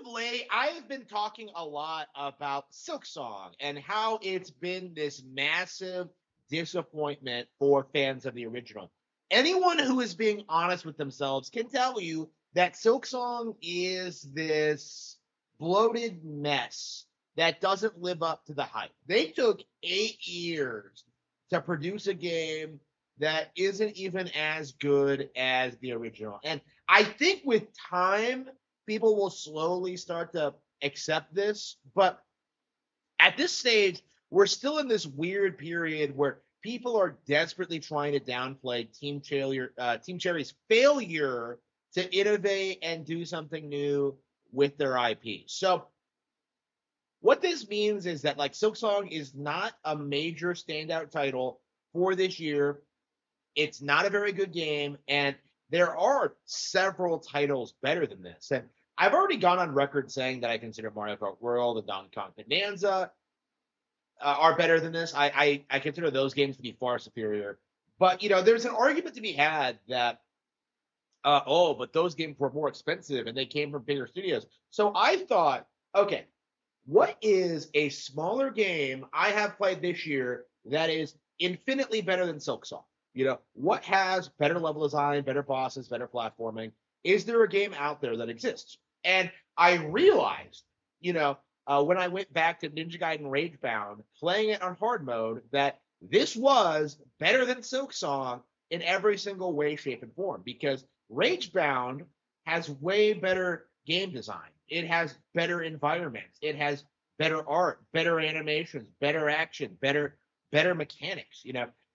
of late, I have been talking a lot about Silksong and how it's been this massive disappointment for fans of the original. Anyone who is being honest with themselves can tell you that Silksong is this bloated mess that doesn't live up to the hype. They took 8 years to produce a game that isn't even as good as the original. And I think with time, people will slowly start to accept this. But at this stage, we're still in this weird period where people are desperately trying to downplay Team Cherry's failure to innovate and do something new with their IP. So what this means is that like Silksong is not a major standout title for this year. It's not a very good game, and there are several titles better than this. And I've already gone on record saying that I consider Mario Kart World and Donkey Kong Bonanza are better than this. I consider those games to be far superior. But there's an argument to be had that but those games were more expensive and they came from bigger studios. So I thought, okay, what is a smaller game I have played this year that is infinitely better than Silksong? What has better level design, better bosses, better platforming? Is there a game out there that exists? And I realized, when I went back to Ninja Gaiden Ragebound, playing it on hard mode, that this was better than Silksong in every single way, shape, and form. Because Ragebound has way better game design. It has better environments. It has better art, better animations, better action, better mechanics.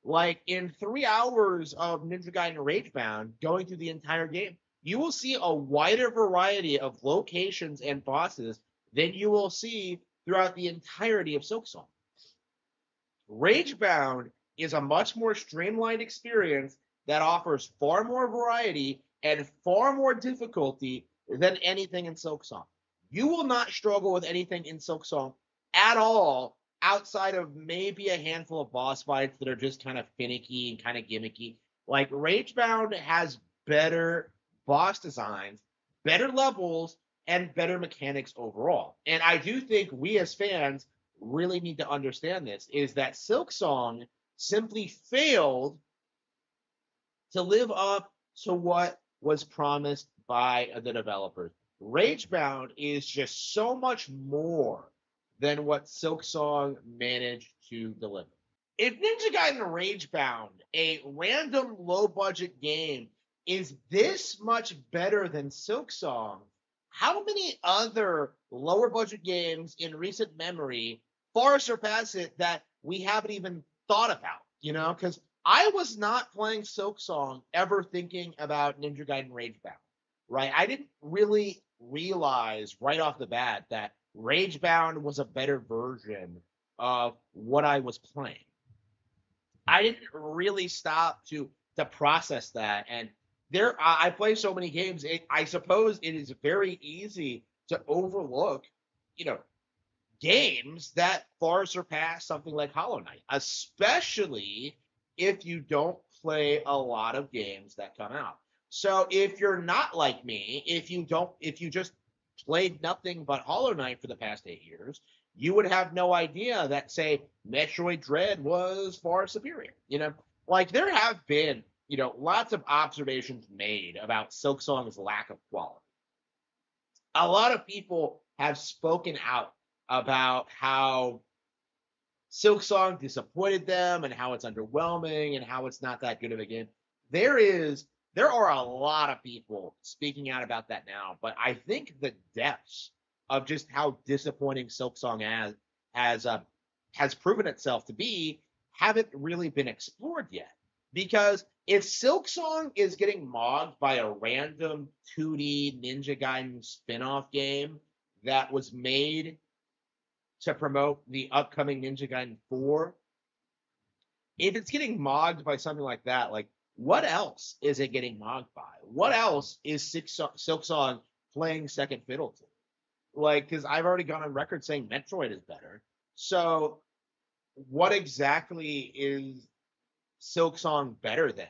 Like in 3 hours of Ninja Gaiden Ragebound, going through the entire game, you will see a wider variety of locations and bosses than you will see throughout the entirety of Silksong. Ragebound is a much more streamlined experience that offers far more variety and far more difficulty than anything in Silksong. You will not struggle with anything in Silksong at all outside of maybe a handful of boss fights that are just kind of finicky and kind of gimmicky. Like Ragebound has better boss designs, better levels, and better mechanics overall. And I do think we as fans really need to understand this, is that Silksong simply failed to live up to what was promised by the developers. Ragebound is just so much more than what Silksong managed to deliver. If Ninja Gaiden Ragebound, a random low-budget game, is this much better than Silksong, how many other lower-budget games in recent memory far surpass it that we haven't even thought about? Because I was not playing Silksong ever thinking about Ninja Gaiden Ragebound, right? I didn't really realize right off the bat that Ragebound was a better version of what I was playing. I didn't really stop to process that. And I play so many games. I suppose it is very easy to overlook, games that far surpass something like Hollow Knight, especially if you don't play a lot of games that come out. So if you're not like me, if you just played nothing but Hollow Knight for the past 8 years, you would have no idea that, say, Metroid Dread was far superior. Like there have been, lots of observations made about Silksong's lack of quality. A lot of people have spoken out about how Silksong disappointed them and how it's underwhelming and how it's not that good of a game. There are a lot of people speaking out about that now, but I think the depths of just how disappointing Silksong has proven itself to be haven't really been explored yet. Because if Silksong is getting mocked by a random 2D Ninja Gaiden spin-off game that was made to promote the upcoming Ninja Gaiden 4, if it's getting mocked by something like that, like what else is it getting mocked by? What else is Silksong playing second fiddle to? Like, because I've already gone on record saying Metroid is better. So what exactly is Silksong better than?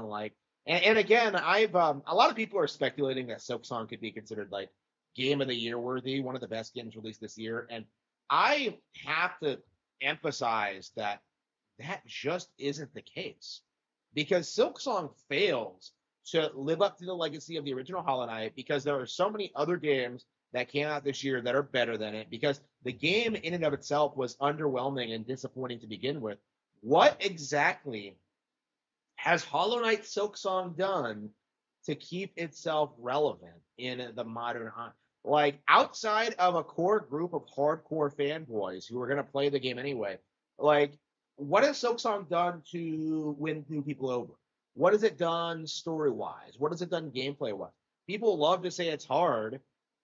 Like, and again, I've a lot of people are speculating that Silksong could be considered like game of the year worthy, one of the best games released this year. And I have to emphasize that that just isn't the case because Silksong fails to live up to the legacy of the original Hollow Knight because there are so many other games that came out this year that are better than it because the game in and of itself was underwhelming and disappointing to begin with. What exactly has Hollow Knight Silksong done to keep itself relevant in the modern like outside of a core group of hardcore fanboys who are going to play the game anyway, like what has Silksong done to win new people over? What has it done story wise? What has it done gameplay wise? People love to say it's hard.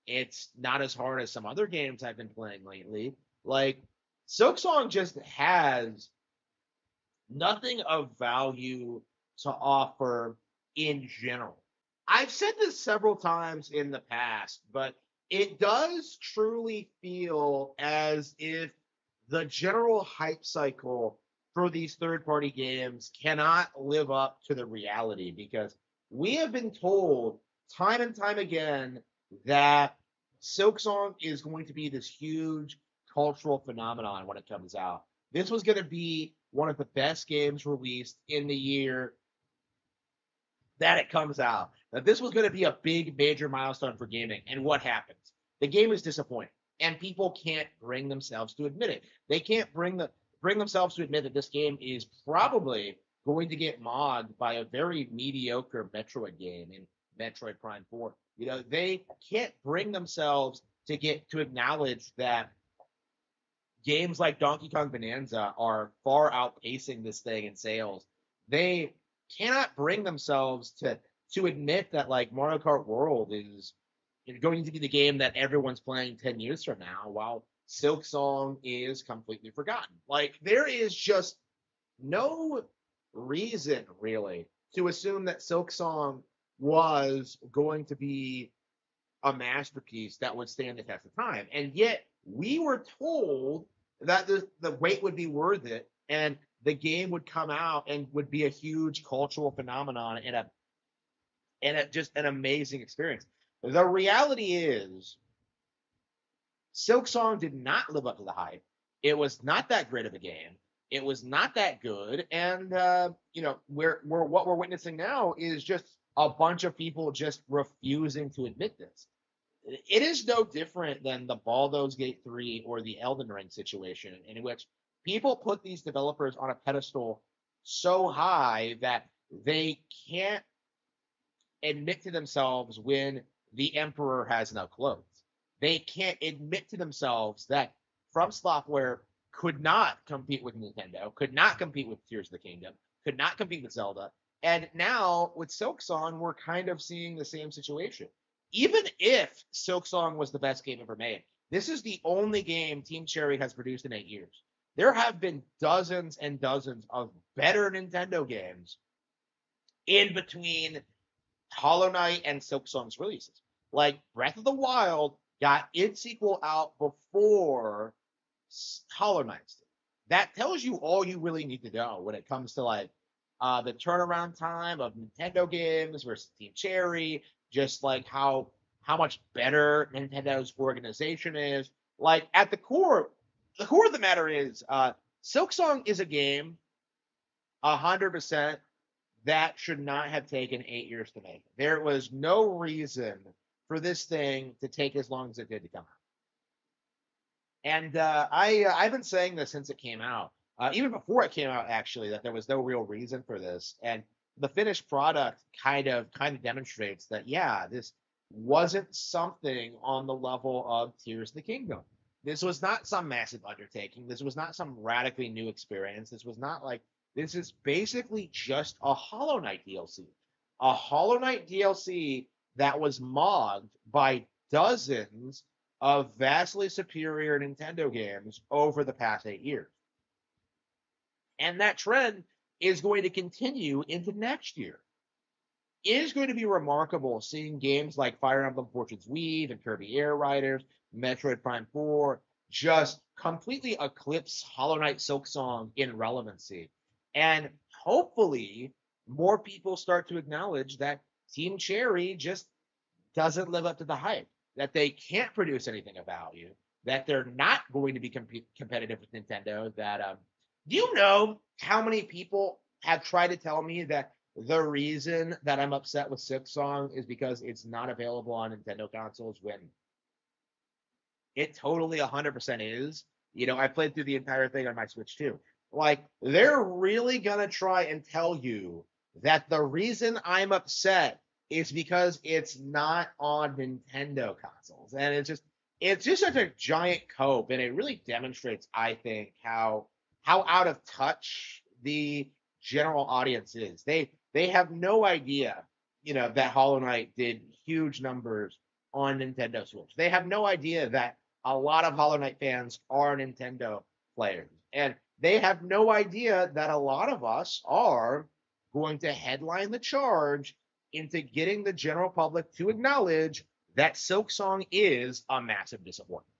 It's not as hard as some other games I've been playing lately. Like Silksong just has nothing of value to offer in general. I've said this several times in the past, but it does truly feel as if the general hype cycle for these third party games cannot live up to the reality because we have been told time and time again that Silksong is going to be this huge cultural phenomenon when it comes out. This was going to be one of the best games released in the year that it comes out. That this was going to be a big, major milestone for gaming. And what happens? The game is disappointing, and people can't bring themselves to admit it. They can't bring themselves to admit that this game is probably going to get modded by a very mediocre Metroid game in Metroid Prime 4. You know, they can't bring themselves to acknowledge that games like Donkey Kong Bonanza are far outpacing this thing in sales. They cannot bring themselves to admit that like Mario Kart World is going to be the game that everyone's playing 10 years from now, while Silksong is completely forgotten. Like there is just no reason really to assume that Silksong was going to be a masterpiece that would stand the test of time. And yet we were told that the wait would be worth it and the game would come out and would be a huge cultural phenomenon and just an amazing experience. The reality is Silksong did not live up to the hype. It was not that great of a game. It was not that good. And what we're witnessing now is just a bunch of people just refusing to admit this. It is no different than the Baldur's Gate 3 or the Elden Ring situation, in which people put these developers on a pedestal so high that they can't admit to themselves when the emperor has no clothes. They can't admit to themselves that From Software could not compete with Nintendo, could not compete with Tears of the Kingdom, could not compete with Zelda. And now with Silksong, we're kind of seeing the same situation. Even if Silksong was the best game ever made, this is the only game Team Cherry has produced in 8 years. There have been dozens and dozens of better Nintendo games in between Hollow Knight and Silksong's releases. Like Breath of the Wild got its sequel out before Hollow Knight's did. That tells you all you really need to know when it comes to like the turnaround time of Nintendo games versus Team Cherry, just like how much better Nintendo's organization is. Like at the core of the matter is Silksong is a game 100% that should not have taken 8 years to make. There was no reason for this thing to take as long as it did to come out. And I've been saying this since it came out, even before it came out, actually, that there was no real reason for this. And the finished product kind of demonstrates that, yeah, this wasn't something on the level of Tears of the Kingdom. This was not some massive undertaking. This was not some radically new experience. This is basically just a Hollow Knight DLC. A Hollow Knight DLC that was modded by dozens of vastly superior Nintendo games over the past 8 years. And that trend is going to continue into next year. It is going to be remarkable seeing games like Fire Emblem Fortune's Weave and Kirby Air Riders, Metroid Prime 4, just completely eclipse Hollow Knight Silksong in relevancy. And hopefully more people start to acknowledge that Team Cherry just doesn't live up to the hype. that they can't produce anything of value, that they're not going to be competitive with Nintendo. That do you know how many people have tried to tell me that the reason that I'm upset with Silksong is because it's not available on Nintendo consoles when it totally 100% is. I played through the entire thing on my Switch too. Like, they're really gonna try and tell you that the reason I'm upset is because it's not on Nintendo consoles. And it's just such a giant cope, and it really demonstrates, I think, how out of touch the general audience is. They have no idea, that Hollow Knight did huge numbers on Nintendo Switch. They have no idea that a lot of Hollow Knight fans are Nintendo players. And they have no idea that a lot of us are going to headline the charge into getting the general public to acknowledge that Silksong is a massive disappointment.